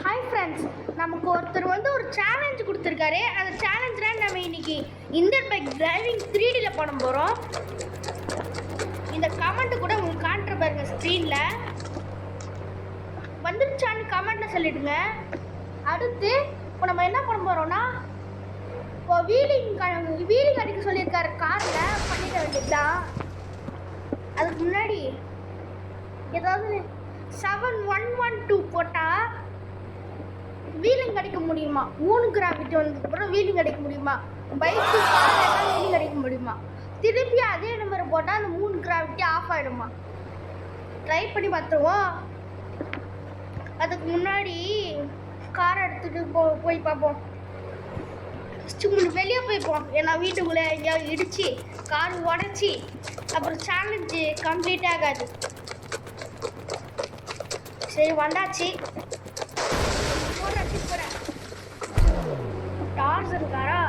Hi friends, நமக்கு ஒருத்தர் ஒரு சேலஞ்சு கொடுத்துருக்காரு. அந்த சேலஞ்சில் நம்ம இன்னைக்கு இந்தியன் பைக் டிரைவிங் 3Dயில் பண்ண போகிறோம். இந்த கமெண்ட்டு கூட உங்களுக்கு காட்டுற பாருங்க ஸ்க்ரீனில். வந்துருச்சான்னு கமெண்ட்டில் சொல்லிவிடுங்க. அடுத்து இப்போ நம்ம என்ன பண்ண போகிறோம்னா, இப்போ வீலிங் அடிக்க சொல்லியிருக்காரு காரில், பண்ணிட வேண்டியது தான். அதுக்கு முன்னாடி ஏதாவது 7112 போட்டால் வீலிங் அடிக்க முடியுமா? 3 கிராவிட்டி வந்ததுக்கப்புறம் வீலிங் அடிக்க முடியுமா? பைக்கு காரெல்லாம் வீலிங் அடிக்க முடியுமா? திருப்பி அதே நம்பர் போட்டால் அந்த 3 கிராவிட்டி ஆஃப் ஆகிடுமா? ட்ரை பண்ணி பார்த்துருவோம். அதுக்கு முன்னாடி காரை எடுத்துகிட்டு போய் பார்ப்போம். வெளியே போய்ப்போம். ஏன்னா வீட்டுக்குள்ளே எங்கேயாவது இடித்து கார் உடச்சி அப்புறம் சேலஞ்சு கம்ப்ளீட் ஆகாது. சரி, வந்தாச்சு. டார்சன் காரா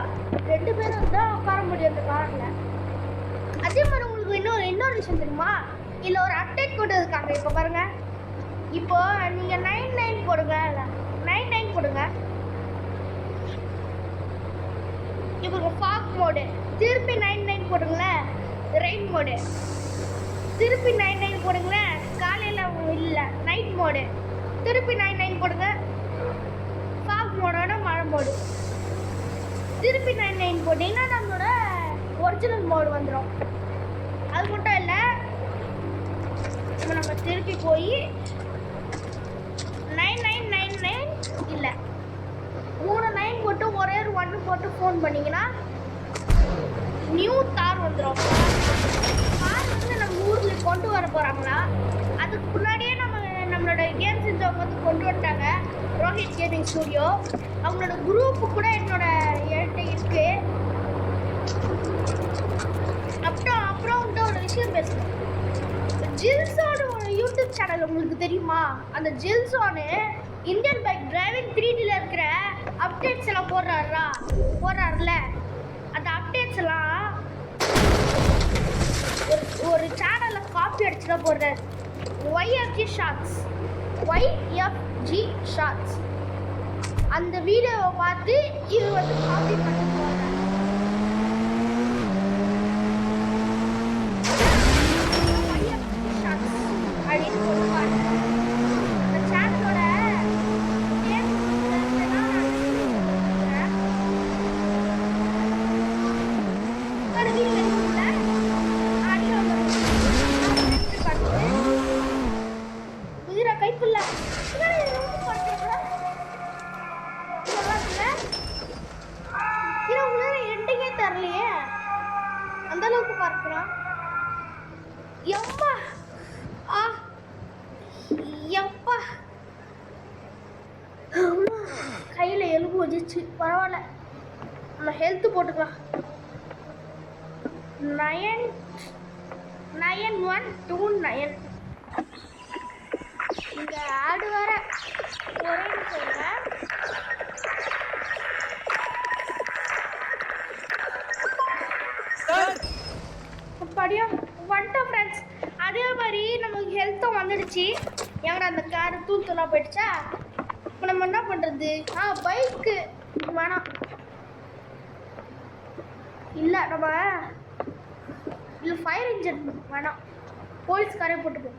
2 பேரும் தான் உட்கார முடியும் அந்த காரில். அதே மாதிரி உங்களுக்கு இன்னொரு விஷயம் தெரியுமா? இதில் ஒரு அப்டேட் கொண்டு இருக்காங்க. இப்போ பாருங்க, இப்போ நீங்கள் 99 போடுங்க, 99 போடுங்க. இப்போ ஃபாக் மோடு, திருப்பி 99 போடுங்களேன். ரெயின் மோடு, திருப்பி 99 போடுங்களேன். காலையில் இல்லை நைட் மோடு, திருப்பி 99 போடுங்க. ஃபாக் மோடோட மழை மோடு, திருப்பி 99 போட்டிங்கன்னா நம்மளோட ஒரிஜினல் மோடு வந்துடும். அது மட்டும் இல்லை, இப்போ நம்ம திருப்பி போய் 9999 இல்லை 3 9 போட்டு ஒரே ஒரு 1 போட்டு ஃபோன் பண்ணிங்கன்னா நியூ தார் வந்துடும். கார் நம்ம ஊருக்கு கொண்டு வர போகிறாங்களா? அதுக்கு முன்னாடியே நம்மளோட கேம் செஞ்சவங்க கொண்டு வந்துட்டாங்க. ரோஹித் கேமிங் ஸ்டுடியோ அவங்களோட குரூப்பு கூட என்கிட்ட இருக்கு. அப்புறம் ஒரு விஷயம் பேசணும். ஜில்ஸோட ஒரு யூடியூப் சேனல் உங்களுக்கு தெரியுமா? அந்த ஜில்ஸோனு இந்தியன் பைக் டிரைவிங் 3Dயில் இருக்கிற அப்டேட்ஸ் எல்லாம் போடுறாருல, அந்த அப்டேட்ஸ் எல்லாம் ஒரு சேனலில் காப்பி அடிச்சு தான் போடுறாரு. YFG ஷார்ட்ஸ் அந்த வீடியோவை பார்த்து இது காப்பி பண்ணி போடுறாரு. YFG ஷார்ட்ஸ் அப்படின்னு சொல்லுவாங்க. அந்த சேனலோட கைப்புள்ள எண்டிங்கே தரலையே, அந்த அளவுக்கு பார்க்கலாம். எம்மா எப்பா கையில் எலும்பு வச்சிச்சு. பரவாயில்ல, நம்ம ஹெல்த்து போட்டுக்கலாம். 9129 இந்த ஆடு வேற ஒரே சொல்கிறேன். அப்படியா வந்துட்டோம் ஃப்ரெண்ட்ஸ். அதே மாதிரி நமக்கு ஹெல்த்தும் வந்துடுச்சு. எங்கடா அந்த காரு தூளாக போயிடுச்சா? இப்போ நம்ம என்ன பண்ணுறது? பைக்கு வேணாம், இல்லை நம்ம இல்லை ஃபயர் இன்ஜின் வேணாம், போலீஸ்காரே போட்டுப்போம்.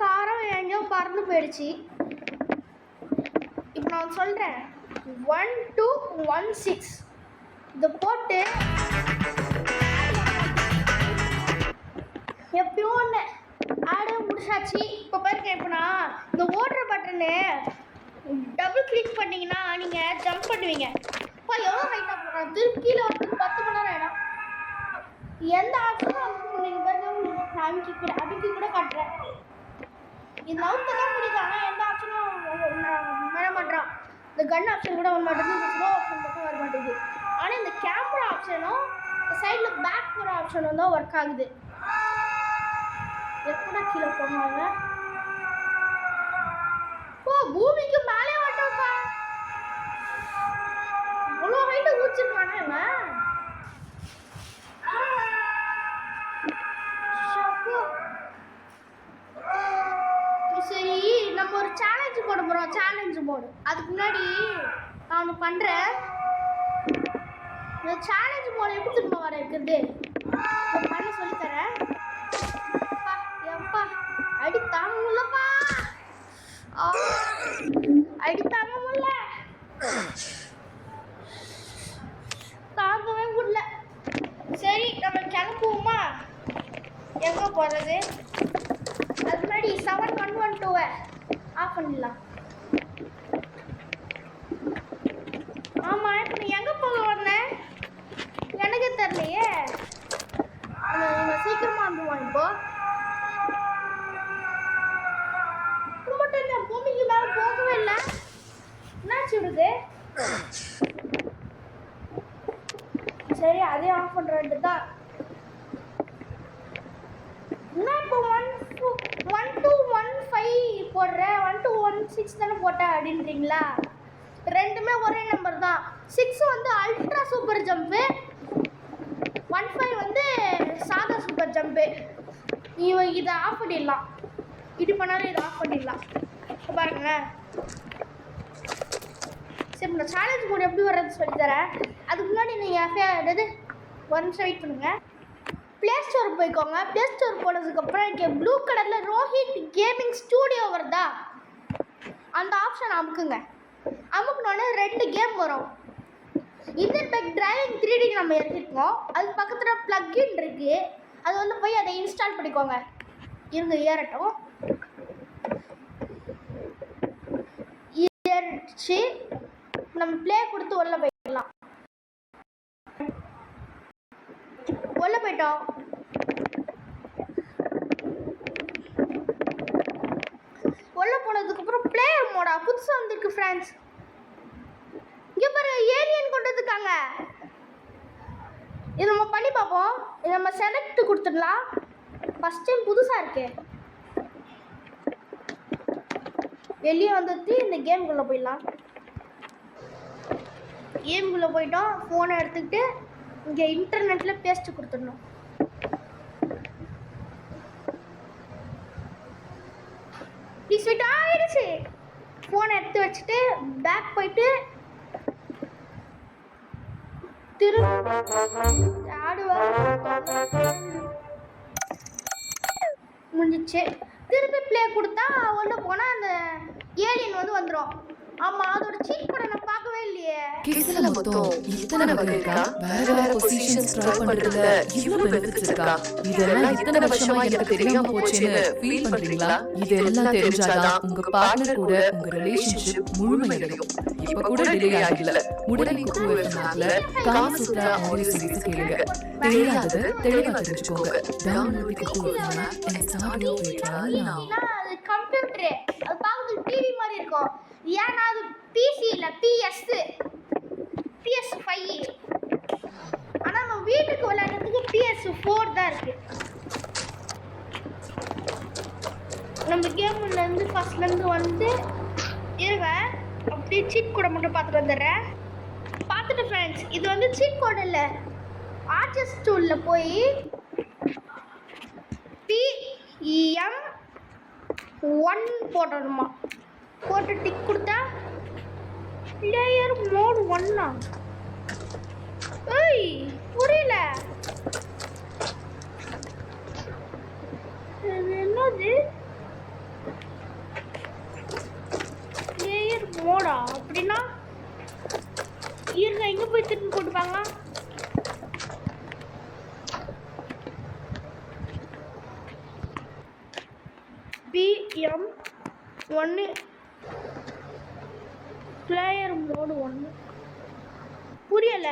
காரம் எங்கேயோ பறந்து போயிடுச்சு. இப்போ நான் சொல்கிறேன் 1216 இதை போட்டு எப்பயும் ஒன்று ஆட முடிச்சாச்சு. இப்போ பாருங்க, இப்போ நான் இந்த ஓடுற பட்டனு டபுள் கிளிக் பண்ணிங்கன்னா நீங்கள் ஜம்ப் பண்ணுவீங்க. இப்போ எவ்வளோ ஹைட்டாக போடுறோம், திருப்பி கீழே வந்து 10 மணி நேரம் ஆகிடும். எந்த ஆப்ஷனும் நீங்கள் பாருங்க, உங்களுக்கு அமைக்கி கூட காட்டுறேன். இது நவுத்த தான் முடியுது, ஆனால் எந்த ஆப்ஷனும் வர மாட்டேறான். இந்த கன் ஆப்ஷன் கூட வர மாட்டேங்குது, இந்த ஸ்லோ ஆப்ஷன் மட்டும் வர மாட்டேங்குது. ஆனால் இந்த கேமரா ஆப்ஷனும் சைடில் பேக் போகிற ஆப்ஷனும் தான் ஒர்க் ஆகுது. எப்படா கீழே போவாங்க? ஓ, பூமிக்கு மேலே வாட்டோப்பா, அவ்வளோ ஹைட்டு ஊச்சிருக்கானே இவன். சரி, நம்ம ஒரு சேலஞ்சு போட போகிறோம், சேலஞ்சு போர்டு. அதுக்கு முன்னாடி நான் ஒன்று பண்ணுறேன். இந்த சேலஞ்சு போர்டு எப்படி திரும்ப வர இருக்குது பண்ண சொல்லித்தரேன். எப்பா அடி தாங்க முடியலப்பா, அடி தாங்க முடியல, தாங்கவே முடியல. சரி, நம்ம கிளம்புவோமா? எங்கே போகிறது? அது முன்னாடி 7112 ஆஃப் பண்ணிடலாம். ஆமாம், இப்போ நீ எங்கே போக வந்தேன் எனக்கு தெரியலையே. சீக்கிரமாக வந்துடுவான். இப்போ மட்டும் இல்லை, பூமிக்கு மேலே போகவே இல்லை. என்னாச்சு விடுது? சரி, அதே ஆஃப் பண்ணுற வேண்டியது தான். என்ன இப்போ 1215 போடுறேன், 1216 தானே போட்டேன் அப்படின்றீங்களா? ரெண்டுமே ஒரே நம்பர் தான். 6 வந்து அல்ட்ரா சூப்பர் ஜம்ப்பு, 15 வந்து சாதா சூப்பர் ஜம்ப்பு. இதை ஆஃப் பண்ணிடலாம், இது பண்ணாலும் இதை ஆஃப் பண்ணிடலாம். பாருங்களேன். சரி, நான் சேலஞ்ச் மோட் எப்படி வர்றது சொல்லித்தரேன். அதுக்கு முன்னாடி நீங்கள் என்னது ஒரு நிமிஷம் வெயிட் பண்ணுங்கள். ப்ளே ஸ்டோர் போய்க்கோங்க. ப்ளே ஸ்டோர் போனதுக்கப்புறம் இங்கே ப்ளூ கலரில் ரோஹித் கேமிங் ஸ்டூடியோ வருதா, அந்த ஆப்ஷன் அமுக்குங்க. அமுக்குனோடனே 2 கேம் வரும். இந்தியன் பைக் டிரைவிங் 3D நம்ம எடுத்துருக்கோம். அது பக்கத்தில் ப்ளக்இன் இருக்குது, அது வந்து போய் அதை இன்ஸ்டால் பண்ணிக்கோங்க. இருங்க, ஏறட்டும். ஏறிடுச்சு. நம்ம ப்ளே கொடுத்து உள்ள போயிடலாம். உள்ள போயிட்டோம். உள்ள போனதுக்கப்புறம் பிளேயர் மோடா புதுசாக வந்திருக்கு ஃப்ரெண்ட்ஸ். இங்கே பாரு, ஏலியன் கொண்டு வந்துருக்காங்க. இது நம்ம பண்ணி பார்ப்போம். இது நம்ம செலக்ட் கொடுத்துடலாம். ஃபஸ்ட் டைம் புதுசாக இருக்கு. வெளியே வந்துட்டு இந்த கேம்குள்ளே போயிடலாம். கேம்குள்ளே போயிட்டோம். ஃபோனை எடுத்துக்கிட்டு இங்கே இன்டர்நெட்டில் பேஸ்ட்டு கொடுத்துடணும். ஸ்வீட் ஆயிடுச்சு. ஃபோனை எடுத்து வச்சுட்டு பேக் போயிட்டு முடிஞ்சிச்சு. திருப்பி ப்ளே கொடுத்தா உள்ள போனால் அந்த ஏலியன் வந்து வந்துடும். ஆமா, அதோட சீட் கூட நான் பார்க்கவே இல்லையே. கிட்ஸ்ல மொத்தம் இத்தனை வகை இருக்கா? வேற பொசிஷன்ஸ் ட்ரை பண்றதுல இவ்வளவு பெனிஃபிட்ஸ் இருக்கா? இதெல்லாம் இத்தனை வருஷமா எனக்கு தெரியாம போச்சுன்னு ஃபீல் பண்றீங்களா? இதெல்லாம் தெரிஞ்சாதான் உங்க பார்ட்னர் கூட உங்க ரிலேஷன்ஷிப் முழுமையடையும். இப்ப கூட டிலே ஆகல. உடனே குக்குவேஃப்ல காமசூத்ரா ஆடியோ சீரிஸ் கேளுங்க. தெரியாதது தெளிவா தெரிஞ்சுக்கோங்க. டவுன்லோட் குக்குவேஃப் and start your free trial now. அது கம்ப்யூட்டர், அது பார்க்கிறது டிவி மாதிரி இருக்கும். ஏன்னா அது பிசி இல்லை, PS5. ஆனால் நம்ம வீட்டுக்கு விளையாடுறதுக்கு PS4 தான் இருக்கு. நம்ம கேம்லேருந்து ஃபர்ஸ்ட்லேருந்து வந்து இருங்க, அப்படியே சீட் கோடை மட்டும் பார்த்துட்டு வந்துடுறேன். பார்த்துட்டு ஃப்ரெண்ட்ஸ், இது வந்து சீட் கோடு இல்லை, ஆர்ச்சஸ் டூலில் போய் PEM1 போடணுமா, போட்டு டிக் கொடுத்தா பிளேயர் மோட் 1. ஏய், புரியல, இது என்னது? அப்படின்னா இருங்க எங்கே போய் திருப்பி போட்டுப்பாங்க. PM1 பிளேயர் மோடு 1 புரியல.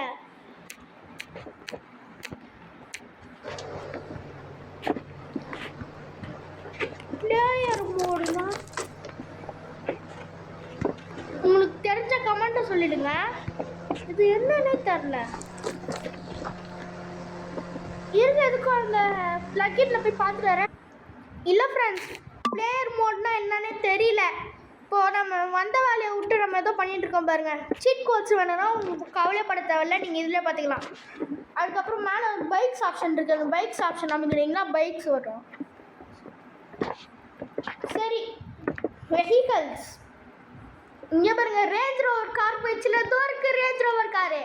பிளேயர் மோடுனா உங்களுக்கு தெரிஞ்ச கமெண்ட்டை சொல்லிடுங்க. இது என்னன்னே தெரில. இருங்க எதுக்கும் அந்த பிளக்கின்ல போய் பார்த்துட்டு வரேன். இல்லை ஃப்ரெண்ட்ஸ், பிளேயர் மோட்னா என்னன்னே தெரியல. இப்போது நம்ம வந்த வேலையை விட்டு நம்ம ஏதோ பண்ணிகிட்டு இருக்கோம் பாருங்கள். சீட் கோட்ஸ் வேணும்னா உங்களுக்கு கவலைப்பட தேவையில்ல, நீங்கள் இதில் பார்த்துக்கலாம். அதுக்கப்புறம் மேலே பைக்ஸ் ஆப்ஷன் இருக்குது. அந்த பைக்ஸ் ஆப்ஷன் அமைக்கிறீங்களா பைக்ஸ் வரும். சரி, வெஹிக்கல்ஸ் இங்கே பாருங்க. ரேஞ்ச் ரோவர் கார் போயிடுச்சுல, தோ இருக்கு ரேஞ்ச் ரோவர் காரு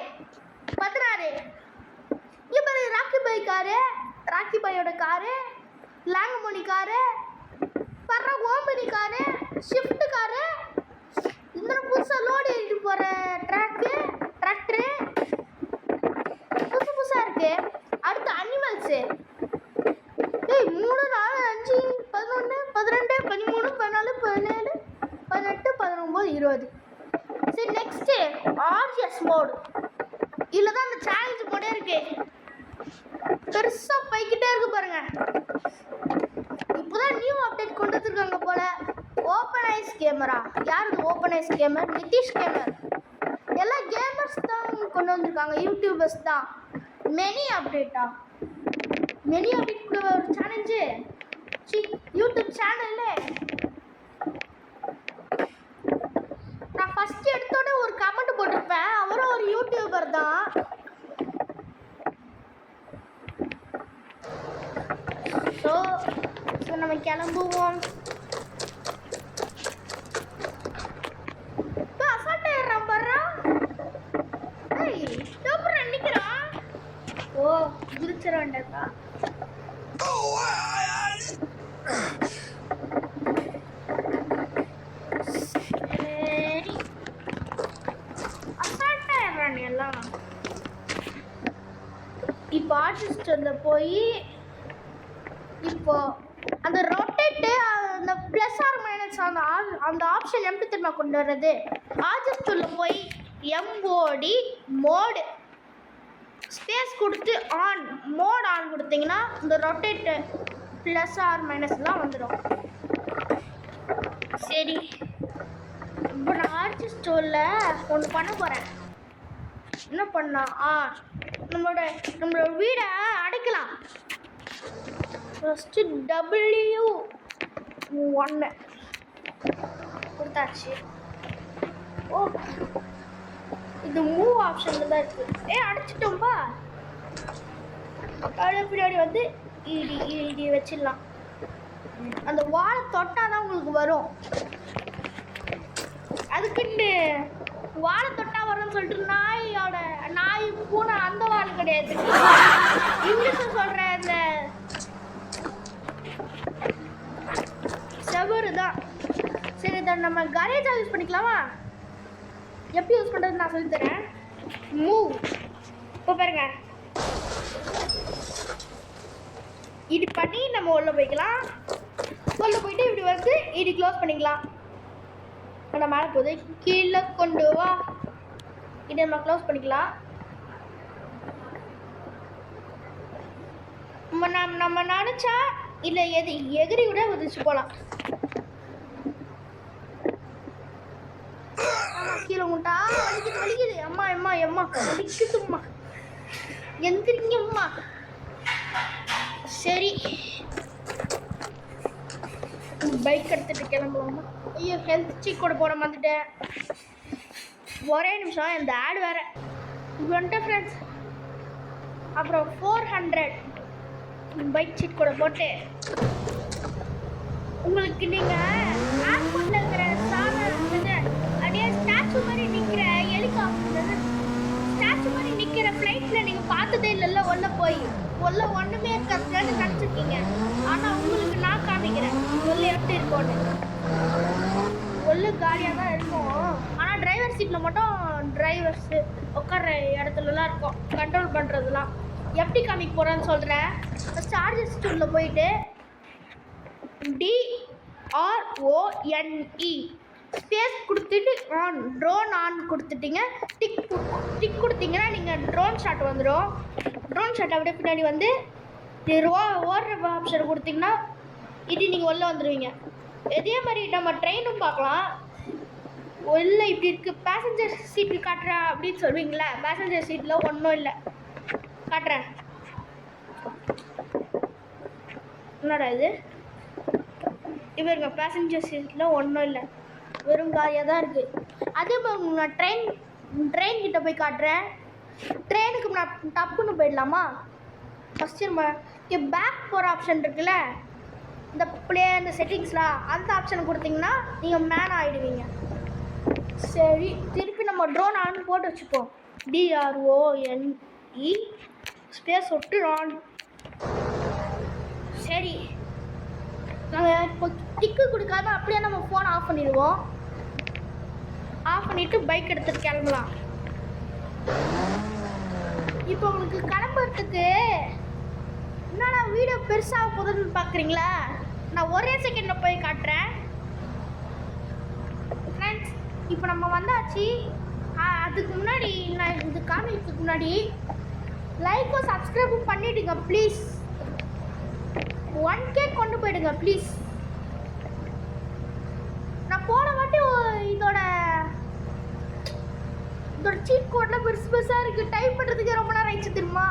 16. இங்கே பாருங்க ராக்கி பை காரு, ராக்கி பையோட காரு, லாங்கமோனி காரு, பர்ற ஓம்பனி காரு, ஷிஃப்ட் காரு, இந்த புதுசாக லோடு ஏறிட்டு போகிற டிராக்டரு புதுசாக இருக்கு. அடுத்து அனிமல்ஸு 3 4 5 11 12 13 14 17 18 19 20. சரி, நெக்ஸ்ட்டு ஆர்ஜிஎஸ் மோடு. இதில் தான் அந்த சேலஞ்ச் மோடே இருக்கு. பெருசாக போய்கிட்டே இருக்கு பாருங்க. இப்போதான் நியூ அப்டேட் கொண்டு வந்துருக்காங்க போல. Open eyes camera. யார் இது open eyes gamer? Nitish gamer. எல்லா கேமர்ஸ் தான் கொண்டு வந்திருக்காங்க, யூடியூபர்ஸ் தான். மெனி அப்டேட்டா? மெனி அப்டேட் கூட ஒரு சேலஞ்சு யூடியூப் சேனல்ல. நான் ஃபர்ஸ்ட் எடுத்தோட ஒரு கமெண்ட் போட்டிருப்பேன். அவரும் ஒரு யூடியூபர் தான். ஸோ நம்ம கிளம்புவோம். அசால்ட்டா ஏறான் பாரு. சூப்பரா நிக்கிறான். ஓ குதிச்சிட வேண்டாக்கா. சரி, அசால்ட்டா ஏறான் எல்லாம். இப்போ ஆர்டிஸ்ட் போய் இப்போ அந்த ரொட்டேட்டு அந்த ப்ளஸ் ஆர் மைனஸ் அந்த ஆப்ஷன் எப்படி திரும்ப கொண்டு வர்றது? ஆர்ஜிஎஸ்ல போய் எம்ஓடி மோடு ஸ்பேஸ் கொடுத்து மோட் ஆன் கொடுத்தீங்கன்னா இந்த ரொட்டேட்டு ப்ளஸ் ஆர் மைனஸ்லாம் வந்துடும். சரி, இப்போ நான் ஆர்ஜிஎஸ்ல ஒன்று பண்ண போகிறேன். என்ன பண்ணலாம்? நம்மளோட வீடை அடைக்கலாம். ஃபஸ்ட்டு W1 கொடுத்தாச்சு. ஓ, இது மூவ் ஆப்ஷனில் தான் இருக்குது. அடைச்சிட்டோம்பா. பின்னாடி வந்து இடி வச்சிடலாம். அந்த வாழை தொட்டால் தான் உங்களுக்கு வரும். அதுக்குன்னு வாழை தொட்டா வரும்னு சொல்லிட்டு நாய் பூனை அந்த வாழை கிடையாது. இங்கிலீஷில் சொல்கிற இந்த செவரு தான். சரி, இதை நம்ம கரேஜாக யூஸ் பண்ணிக்கலாமா? எப்படி யூஸ் பண்ணுறது நான் சொல்லித்தரேன். மூவ். இப்போ பாருங்க, இது பண்ணி நம்ம உள்ள போய்க்கலாம். உள்ள போயிட்டு இப்படி வந்து இது க்ளோஸ் பண்ணிக்கலாம். நம்ம மேலே போகுது, கீழே கொண்டு வா. இதை நம்ம க்ளோஸ் பண்ணிக்கலாம். நம்ம நினச்சா இல்லை எகிரி விட உதிச்சு போகலாம். கீழே முட்டா வலிக்குது. அம்மா வலிக்குதும்மா, எந்திரிங்கம்மா. சரி, பைக் எடுத்துட்டு கிளம்பலாமா? ஐயோ, ஹெல்த் செக் கூட போட மாட்டேன். ஒரே நிமிஷம், இந்த ஆட் வேற வந்துட்டேன் ஃப்ரெண்ட்ஸ். அப்புறம் 400 பைக் சீட் கூட போட்டு உங்களுக்கு நீங்கள் ஏர்போர்ட்டில் இருக்கிற அப்படியே ஸ்டாச்சு மாதிரி நிற்கிற ஹெலிகாப்டர், ஸ்டாச்சு மாதிரி நிற்கிற ஃப்ளைட்டில் நீங்கள் பார்த்ததே இல்லைல்ல. உள்ள ஒன்றுமே இருக்காதுன்னு நினச்சிருக்கீங்க. ஆனால் உங்களுக்கு நான் காமிக்கிறேன் உள்ள எப்படி இருக்கோன்னு. உள்ள காலியாக தான் இருக்கும். ஆனால் டிரைவர் சீட்டில் மட்டும் டிரைவர்ஸு உட்கார்ற இடத்துலலாம் இருக்கும் கண்ட்ரோல் பண்ணுறதுலாம். எப்படி காமிக்க போகிறேன்னு சொல்கிறேன். சார்ஜர் ஸ்டூலில் போயிட்டு DRONE ஸ்பேஸ் கொடுத்துட்டு ஆன் ட்ரோன் ஆன் கொடுத்துட்டீங்க. டிக் கொடுத்தீங்கன்னா நீங்கள் ட்ரோன் ஷாட் வந்துடும். ட்ரோன் ஷாட் அப்படியே பின்னாடி வந்து ஓடுற ஆப்ஷன் கொடுத்தீங்கன்னா இது நீங்கள் உள்ளே வந்துடுவீங்க. இதே மாதிரி நம்ம ட்ரெயினும் பார்க்கலாம். இல்லை இப்படி இருக்குது பேசஞ்சர் சீட்டு காட்டுறேன் அப்படின்னு சொல்லுவீங்களே, பேசஞ்சர் சீட்டில் ஒன்றும் இல்லை. காட்டுறேன். என்னடா இது? இவருங்க பேசஞ்சர் சீட்டில் ஒன்றும் இல்லை, வெறும் காலியாக தான் இருக்குது. அதே மாதிரி நான் ட்ரெயின் கிட்ட போய் காட்டுறேன். ட்ரெயினுக்கு நான் டப்புன்னு போயிடலாமா? ஃபஸ்ட்டு நம்ம பேக் போகிற ஆப்ஷன் இருக்குல்ல, இந்த செட்டிங்ஸ்லாம் அந்த ஆப்ஷன் கொடுத்தீங்கன்னா நீங்கள் மேன் ஆகிடுவீங்க. சரி, திருப்பி நம்ம ட்ரோன் ஆன் போட்டு வச்சுப்போம். DRONE ஸ்பேஸ் விட்டு ஆன். சரி, நாங்கள் இப்போ டிக்கு கொடுக்காம அப்படியே நம்ம ஃபோன் ஆஃப் பண்ணிடுவோம். ஆஃப் பண்ணிவிட்டு பைக் எடுத்துகிட்டு கிளம்பலாம். இப்போ உங்களுக்கு கிளம்புறதுக்கு என்னடா வீடியோ பெருசாக போகுதுன்னு பார்க்குறீங்களா? நான் ஒரே செகண்டில் போய் காட்டுறேன். ஃப்ரெண்ட்ஸ், இப்போ நம்ம வந்தாச்சு. அதுக்கு முன்னாடி நான் இது காமிக்கிறதுக்கு முன்னாடி லைக்கும் சப்ஸ்கிரைபும் பண்ணிவிடுங்க ப்ளீஸ். 1K கொண்டு போயிடுங்க ப்ளீஸ். நான் போன வாட்டி இதோட சீட் கோட்லாம் பெருசு பெருசாக இருக்குது. டைப் பண்ணுறதுக்கு ரொம்ப நேரம் ஆயிடுச்சு தெரியுமா?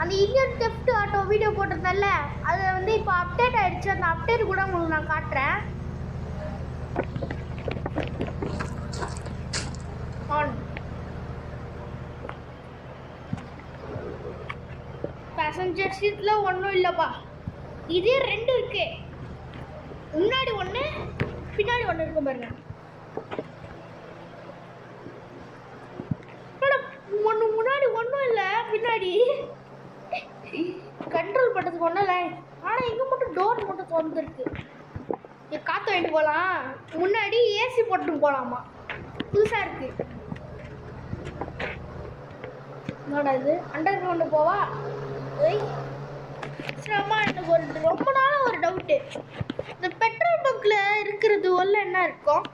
அந்த இந்தியன் தெஃப்ட் ஆட்டோ வீடியோ போட்டிருந்தேன்ல, அது வந்து இப்போ அப்டேட் ஆகிடுச்சு. அந்த அப்டேட் கூட உங்களுக்கு நான் காட்டுறேன். ஆன் பேசஞ்சர் சீட்டில் ஒன்றும் இல்லைப்பா. இதே 2 இருக்கு. முன்னாடி ஒன்று பின்னாடி ஒன்று இருக்கும் பாருங்க. ஒன்று முன்னாடி ஒன்றும் இல்லை, பின்னாடி கண்ட்ரோல் பண்ணுறதுக்கு ஒன்றும் இல்லை. ஆனால் இங்கே மட்டும் டோர் மட்டும் திறந்துருக்கு. காற்று வாங்கிட்டு போகலாம். முன்னாடி ஏசி போட்டு போகலாமா? புதுசாக இருக்குது. என்னடா இது? அண்டர் கிரவுண்டு போவா? சிரமமா? எனக்கு ரொம்ப நாளாக ஒரு டவுட்டு. இந்த பெட்ரோல் பங்க்கில் இருக்கிறது உள்ள என்ன இருக்கும்?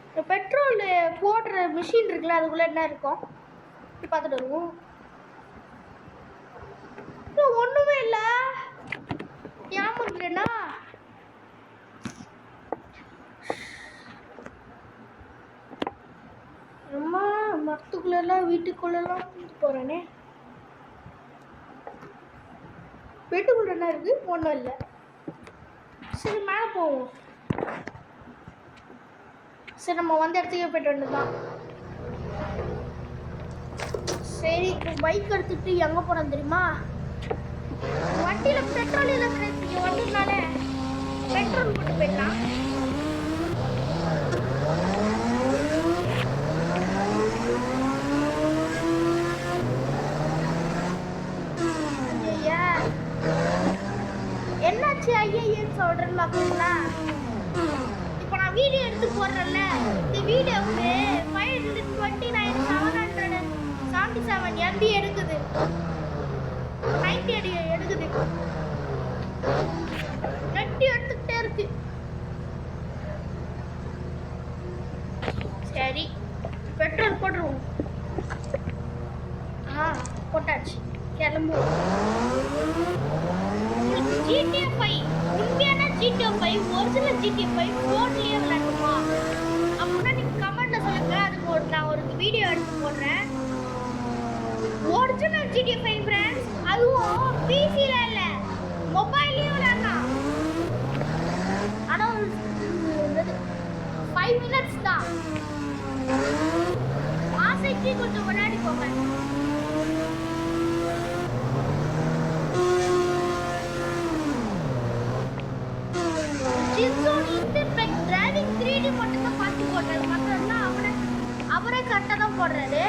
இந்த பெட்ரோல் போடுற மிஷின் இருக்குல்ல, அதுக்குள்ளே என்ன இருக்கும்? இப்படி பார்த்துட்டு வருவோம். ஒன்றுமே இல்லை. ஏமாந்துட்டேன்னா அம்மா, மரத்துக்குள்ளெல்லாம் வீட்டுக்குள்ளெல்லாம் போகிறேனே. வீட்டுக்குள்ள என்ன இருக்குது? ஒன்றும் இல்லை. சரி, மேலே போவோம். சரி, நம்ம வந்த இடத்துக்கே போய்ட்டு வந்துதான். சரி, இப்போ பைக் எடுத்துகிட்டு எங்கே போகிறோம் தெரியுமா? வண்டியில் பெட்ரோல் இல்லை ஃப்ரெண்ட்ஸ். இங்கே வண்டினால பெட்ரோல் போட்டு போயிடலாம். என்னாச்சு ஐயன்னு சொல்கிறேன்னு பார்க்குறீங்களா? இப்போ நான் வீடியோ எடுத்து போடுறேன்ல, இந்த வீடியோவுக்கு 529,777 MB எடுக்குது. 90 எடுக்குது. நெட்டி எடுத்துக்கிட்டே இருக்கு. சரி, பெட்ரோல் போட்டுருவோம். போட்டாச்சு, கிளம்புவோம். GTA 5 உண்மையான GTA 5 ஒரிஜினல் GTA 5 ஃபோன்லேயே விளையாடுமா அப்படின்னா நீங்கள் கமெண்ட்டில் சொல்லுங்கள். அதுக்கு நான் ஒரு வீடியோ எடுத்து போடுறேன். ஒரிஜினல் GTA 5 ஃப்ரெண்ட்ஸ், அதுவும் பிசியில் இல்லை, மொபைல்லையும் விளையாடலாம். ஆனால் 5 மினிட்ஸ் தான். ஆசைக்கு கொஞ்சம் விளையாடி போங்க. டிரைவிங் 3D மட்டும் தான் பார்த்து போடுறது, மற்றதெல்லாம் அவரே கரெக்டாக தான் போடுறாரு.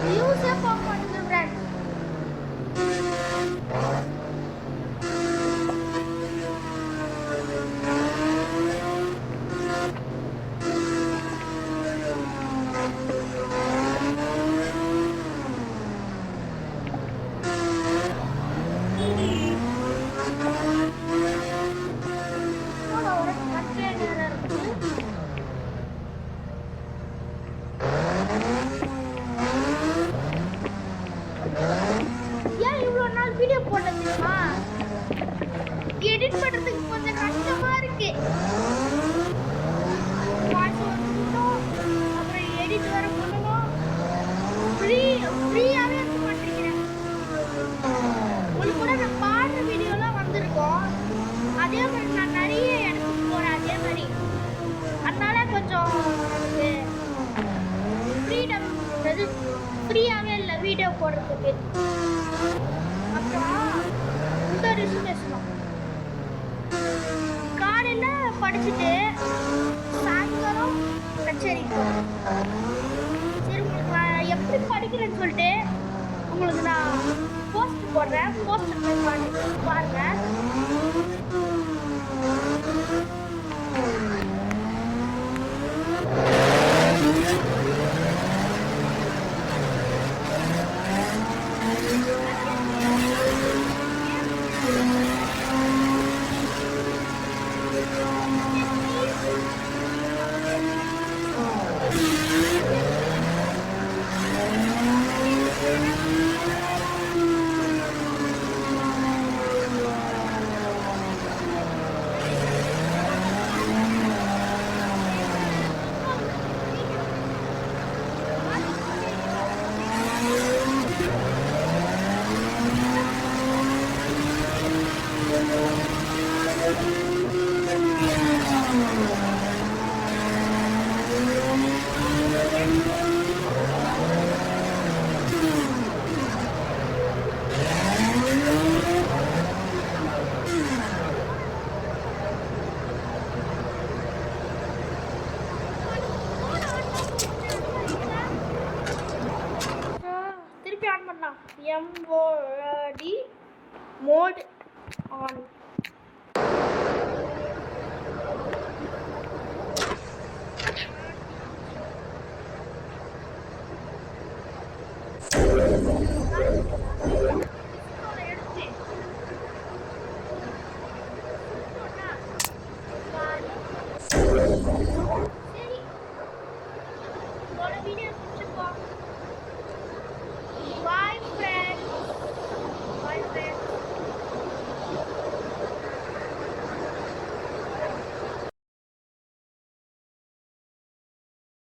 வியூஸே பார்க்க மாட்டேங்குது ஃப்ரெண்ட்ஸ். ஏன் இவ்வளோ நாள் வீடியோ போடல தெரியுமா? எடிட் பண்ணுறதுக்கு கொஞ்சம் கஷ்டமாக இருக்கு. வாய்ஸ் ஓவர் அப்புறம் எடிட் வேற பண்ணணும். ஃப்ரீயாகவே இருக்க மாட்டேங்கிறேன். உங்களுக்கு கூட நான் பாடுற வீடியோலாம் வந்திருக்கோம். அதே மாதிரி நான் நிறைய இடத்துக்கு போகிறேன். அதே மாதிரி அதனால கொஞ்சம் எனக்கு ஃப்ரீடம் ஃப்ரீயாகவே இல்லை வீடியோ போடுறதுக்கு. அப்புறம் இந்த விஷயம் பேசணும். காலையில் படிச்சுட்டு சாயங்காலம் கச்சேரி போகிறேன். சரி, உங்களுக்கு நான் எப்படி படிக்கிறேன்னு சொல்லிட்டு உங்களுக்கு நான் போஸ்ட் போடுறேன். போஸ்ட் பாருங்கள். திருப்பி ஆன் பண்ணலாம். MOD mod on.